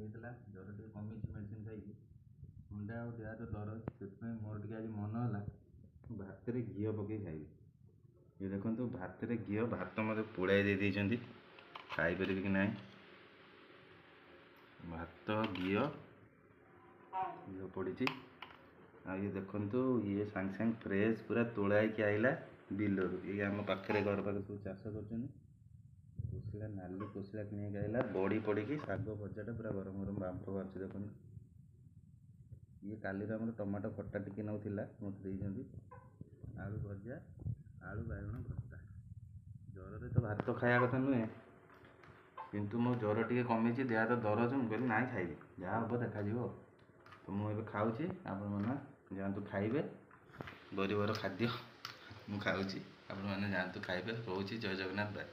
ହେଇଥିଲା ଜ୍ୱର ଟିକେ କମିଛି ମେଡ଼ିସିନ ଖାଇକି। ମୁଣ୍ଡା ଆଉ ଦେହ ହାତ ଦରଜ, ସେଥିପାଇଁ ମୋର ଟିକେ ଆଜି ମନ ହେଲା ଭାତରେ ଘିଅ ପକେଇ ଖାଇବି। ଇଏ ଦେଖନ୍ତୁ ଭାତରେ ଘିଅ, ଭାତ ମୋତେ ପୋଳାଇ ଦେଇଛନ୍ତି, ଖାଇପାରିବି କି ନାହିଁ। ଭାତ ଘିଅ ପଡ଼ିଛି। ଆଉ ଇଏ ଦେଖନ୍ତୁ, ଇଏ ସାଙ୍ଗେ ସାଙ୍ଗେ ଫ୍ରେଶ୍ ପୁରା ତୋଳା ହେଇକି ଆଇଲା ବିଲରୁ। ଇଏ ଆମ ପାଖରେ ଘର ପାଖରେ ସବୁ ଚାଷ କରୁଛନ୍ତି। କୋଶଳା, ନାଲି କୋଶଳା କିଣିକି ଆଇଲା, ବଡ଼ି ପଡ଼ିକି ଶାଗ ଭଜାଟା ପୁରା ଗରମ ଗରମ ବାମ୍ଫ ବାହାରୁଛି ଦେଖନ୍ତୁ। ଇଏ କାଲିର ଆମର ଟମାଟୋ ଖଟା ଟିକେ ନାକୁ ଥିଲା, ମୋତେ ଦେଇଛନ୍ତି। ଆଳୁ ଭଜା, ଆଳୁ ବାଇଗଣ ଭର୍ତ୍ତା। ଜ୍ୱରରେ ତ ଭାତ ଖାଇବା କଥା ନୁହେଁ, କିନ୍ତୁ ମୋ ଜ୍ୱର ଟିକେ କମିଛି, ଦେହ ହାତ ଦରଜ। ମୁଁ କହିଲି ନାଇଁ ଖାଇବି, ଯାହା ହେବ ଦେଖାଯିବ। ତ ମୁଁ ଏବେ ଖାଉଛି, ଆପଣମାନେ ଯାଆନ୍ତୁ ଖାଇବେ। ଗରିବର ଖାଦ୍ୟ ମୁଁ ଖାଉଛି, ଆପଣମାନେ ଯାଆନ୍ତୁ ଖାଇବେ। ରହୁଛି, ଜୟ ଜଗନ୍ନାଥ, ବାଏ।